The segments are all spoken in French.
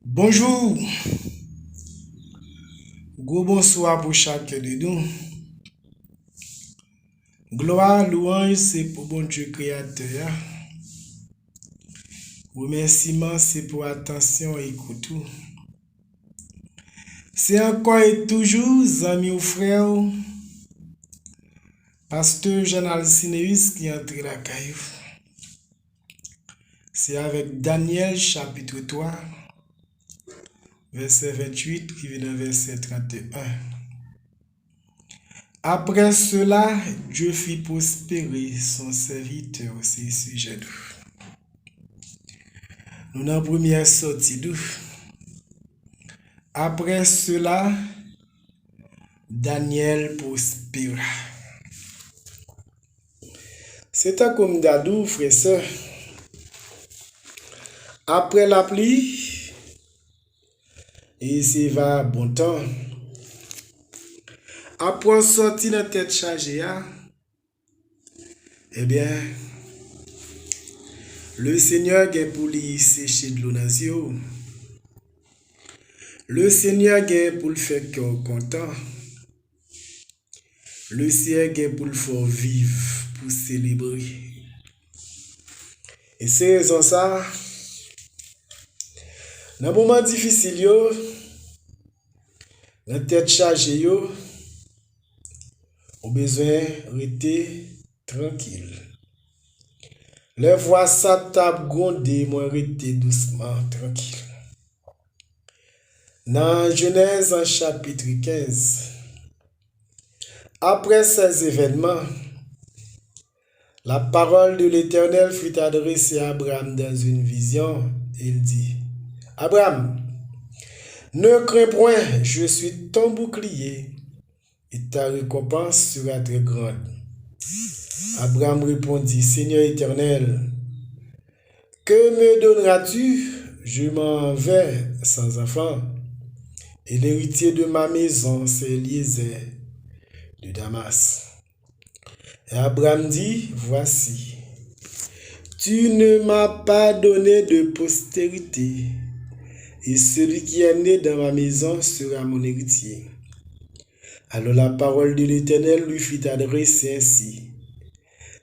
Bonjour, gros bonsoir pour chacun de nous. Gloire, louange, c'est pour bon Dieu créateur. Remerciement, c'est pour attention et écoute. C'est encore et toujours, amis ou frères, pasteur Jean Alcineus qui entre la caillou. C'est avec Daniel chapitre 3, verset 28 qui vient dans verset 31. Après cela, Dieu fit prospérer son serviteur, c'est sujet d'où. Nous avons première sortie d'où. Après cela, Daniel prospéra. C'est un comme d'adou, frère et sœur. Après la pluie, et c'est va bon temps. Après sortir dans tête chargée, eh bien, le Seigneur est pour lui sécher de l'eau dans les yeux. Le Seigneur est pour le faire cœur content. Le Seigneur est pour le faire vivre, pour célébrer. Et c'est raison ça, dans les moments difficiles, dans la tête chargée, on a besoin de rester tranquille. Les voix sa table grondée, moi rester doucement tranquille. Dans Genèse en chapitre 15, après ces événements, la parole de l'Éternel fut adressée à Abraham dans une vision. Il dit, Abraham, ne crains point, je suis ton bouclier et ta récompense sera très grande. Abraham répondit, Seigneur éternel, que me donneras-tu? Je m'en vais sans enfant. Et l'héritier de ma maison, c'est Eliezer de Damas. Et Abraham dit, voici, tu ne m'as pas donné de postérité, et celui qui est né dans ma maison sera mon héritier. Alors la parole de l'Éternel lui fut adressée ainsi.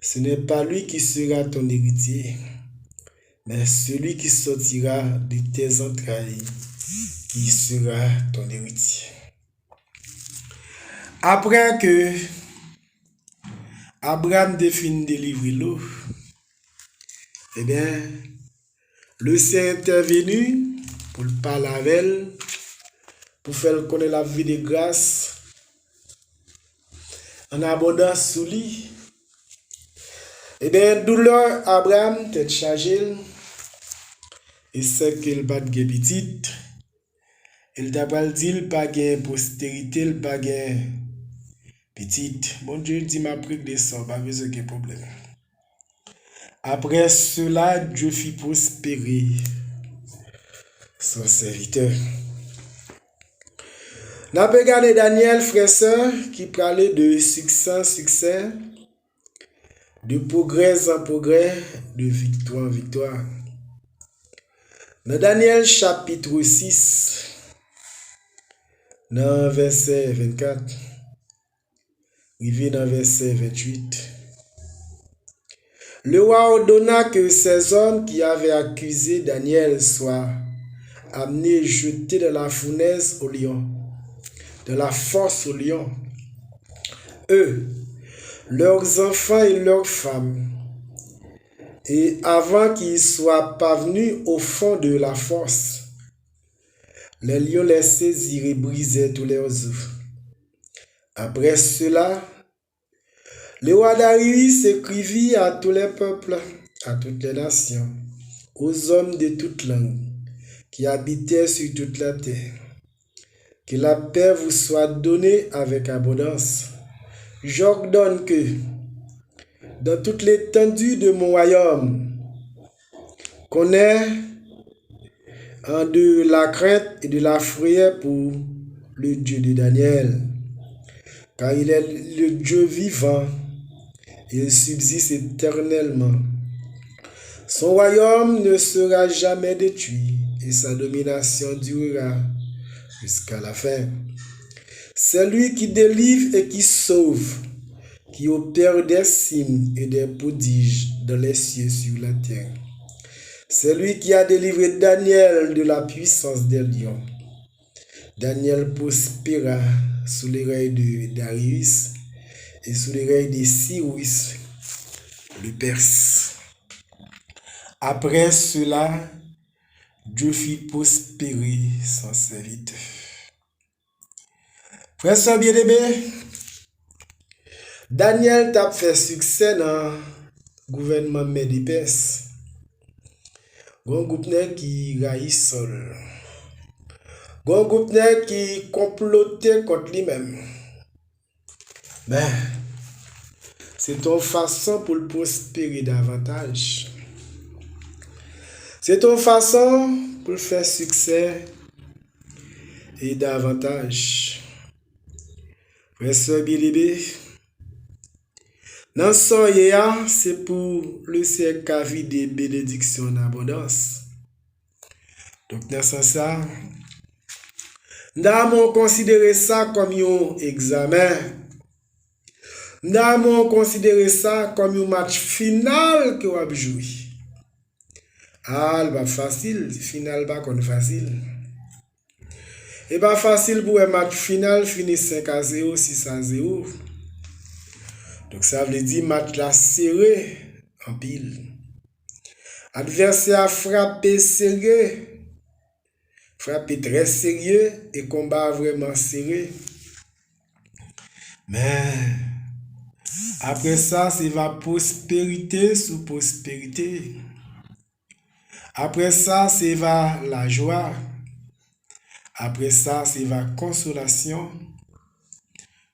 Ce n'est pas lui qui sera ton héritier, mais celui qui sortira de tes entrailles, qui sera ton héritier. Après que Abraham définit délivrer l'eau, eh bien, le Saint est intervenu pour le parler avec elle, pour faire connaître la vie de grâce, en abondance sous lui. Eh bien, douleur Abraham, tête chargée, et c'est qu'il n'a pas de petite. Il t'a pas dit, il n'a pas de postérité, il n'a pas de petite. Bon Dieu dit, ma pris de ça, pas besoin de problème. Après cela, Dieu fit prospérer son serviteur. Nous avons regardé Daniel, frère et sœur, qui parlait de succès en succès, de progrès en progrès, de victoire en victoire. Dans Daniel chapitre 6, dans verset 24, arrivé dans verset 28, le roi ordonna que ces hommes qui avaient accusé Daniel soient amenés et jetés dans la fournaise au lion, de la force au lion. Eux, leurs enfants et leurs femmes, et avant qu'ils soient parvenus au fond de la fosse, les lions les saisirent et brisaient tous leurs os. Après cela, le roi Darius écrivit à tous les peuples, à toutes les nations, aux hommes de toutes langues qui habitaient sur toute la terre, que la paix vous soit donnée avec abondance. J'ordonne que, dans toute l'étendue de mon royaume, qu'on ait de la crainte et de la frayeur pour le Dieu de Daniel, car il est le Dieu vivant et il subsiste éternellement. Son royaume ne sera jamais détruit et sa domination durera jusqu'à la fin. C'est lui qui délivre et qui sauve, qui opère des signes et des prodiges dans les cieux sur la terre. C'est lui qui a délivré Daniel de la puissance des lions. Daniel prospéra sous les règnes de Darius et sous les règnes de Cyrus, le Perse. Après cela, Dieu fit prospérer son serviteur. Frère soeur bien-aimé, Daniel t'a fait succès dans le gouvernement Médie-Perse. Un groupe qui raït sol. Un groupe qui complotait contre lui-même. Mais c'est une façon pour le prospérer davantage. C'est une façon pour le faire succès et davantage. Frère soeur bien-aimé, dans ce soir, c'est pour le cercle à vie des bénédictions en abondance. Donc, dans ce sens, nous avons considéré ça comme un examen. Nous avons considéré ça comme un match final que vous avez joué. Ah, pas facile, final pas comme facile. Et pas facile pour un match final finir 5-0, 6-0. Donc ça veut dire match là serré en pile. Adversaire a frappé serré, frappé très sérieux et combat vraiment serré. Mais après ça, c'est va prospérité sous prospérité. Après ça, c'est va la joie. Après ça, c'est va consolation.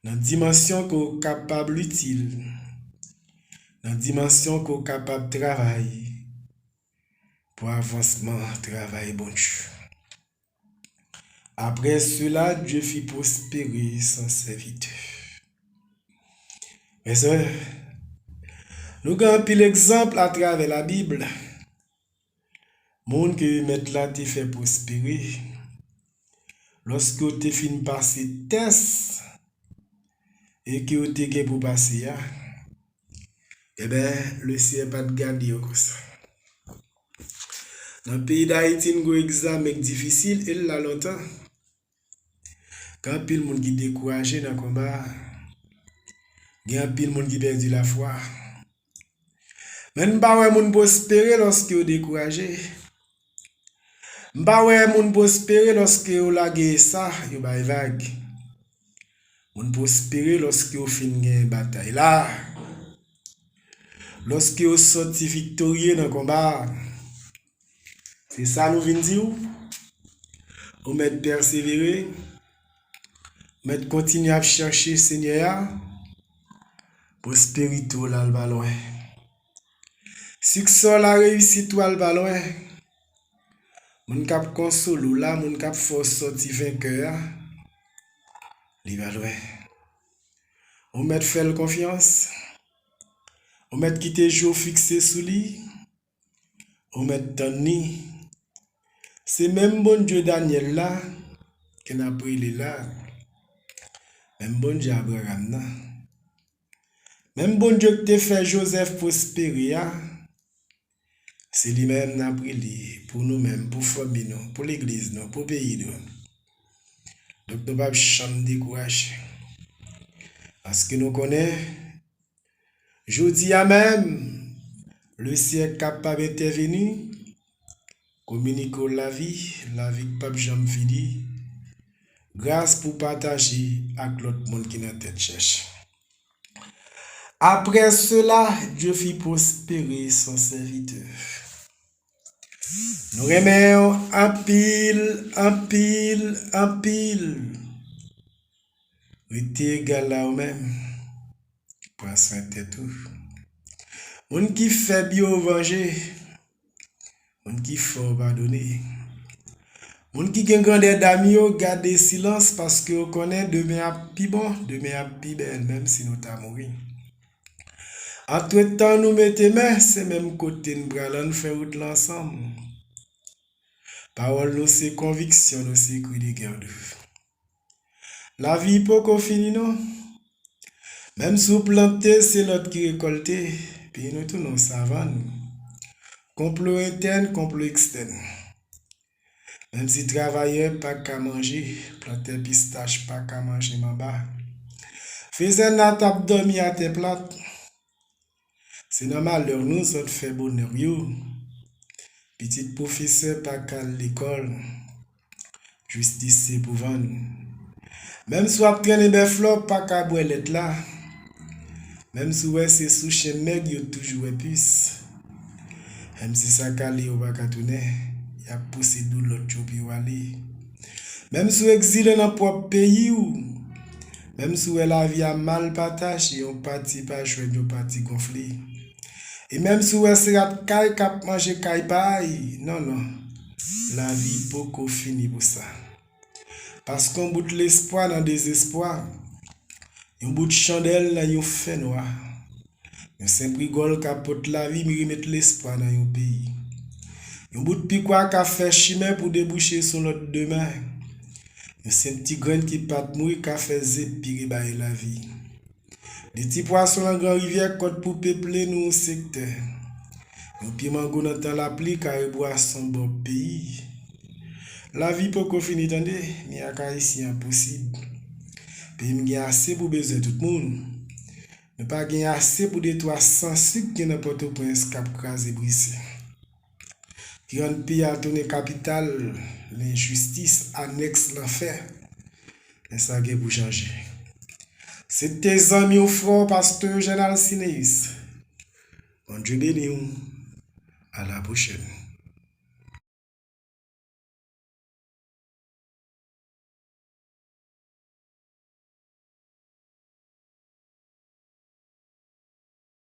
Dans dimension qu'on est capable utile. Dans dimension qu'on est capable de travailler. Pour avancement, travail bon Dieu. Après cela, Dieu fit prospérer son serviteur. Mes soeurs, nous avons pile exemple à travers la Bible. Monde que mettre là te fait prospérer. Lorsque tu fin passer test et que tu es pour passer, eh bien, le ciel pas de garder comme ça. Dans le pays d'Haïti, nous avons un examen difficile et là longtemps. Quand pile monde qui découragé dans le combat, il y a pile monde qui perdu la foi. Mais pas ouais monde prospérer lorsque vous découragé. Pas ouais monde prospérer lorsque vous lagué ça, vous bay vague. Monde prospérer lorsque vous fin une bataille là. Lorsque vous sorti victorieux dans le combat. C'est ça nous vient dire. Vous mettez persévérer. Mettre continuer à chercher Seigneur, prospérité là le ballon. Succès la réussite là le ballon. Mon cap console là, mon cap force sorti vainqueur. Li ballon. On met faire confiance. On met quitter jour fixé sous lui. On met tani. C'est même bon Dieu Daniel là qui n'a pris les là. Même bon Dieu Abraham là. Même bon Dieu qui t'a fait Joseph prospérer, c'est lui-même qui a pris pour nous-mêmes, pour famille, pour l'église, pour le pays. Donc nous ne pouvons pas jamais décourager. Parce que nous connaissons, je dis à même, le ciel est capable d'intervenir, communiquer la vie que pas jamais fini, grâce pour partager avec l'autre monde qui n'a tête cherche. Après cela, Dieu fit prospérer son serviteur. Nous remettons en pile. Restez égal là ou même. Pour soin de tout. Moun qui fait bien venger. Moun qui faut pardonner. Moun qui gen grandeur d'amis, gardez silence parce que vous connaissez demain à pi bon, demain à pi belle, même si nous t'as mouru. Entre-temps, nous mettons main, c'est même côté nous bras nous faire route l'ensemble. Parole nous c'est conviction, nous c'est cri de guerre. La vie pas qu'on finit non. Même sous planter, c'est l'autre qui récolte. Puis nous tournons savane. Complot interne, complot externe. Même si travailleur pas qu'à manger, planter pistache pas qu'à manger bas. Faisait la table dormi à tes plates. C'est normal, leur nous autres fait bonheur yo. Petit professeur pas qu'à l'école. Justice c'est pour vendre. Même si on traîne des fleurs pas qu'à boire là. Même si c'est sous chez meg yo toujours puce. Même si ça calé ou pas tourner, y a poussé d'où l'autre job yo aller. Même si exilé dans propre pays ou même si la vie a mal partagé, on parti pas jouer de parti gonflé. Et même si c'est la caille cap manger caille paille, non, la vie pas fini pour ça. Parce qu'on bout l'espoir dans le désespoir, un bout de chandelle dans un fait noir. Un simple rigole capote la vie, mais remettre l'espoir dans un pays. Un bout de piquois qui a fait chimère pour déboucher sur l'autre demain. C'est un petit grain qui pat mourir qui a fait zépirer la vie. Des petits poissons dans la grande rivière côte pour peupler nous au secteur. Un pied mango dans la pluie car il boit son bon pays. La vie peut qu'on finit, attendez, mais il y a ici impossible. Puis il y a assez pour besoin de tout le monde. Mais pas gagner assez pour des toits sans sucre qui n'importe où prince cap crasé brisé. Qui rend le pays à tourner capitale, l'injustice annexe l'enfer. Et ça a pour changer. C'est tes amis au front, pasteur Général Sinéus. Bon Dieu béni. À la prochaine.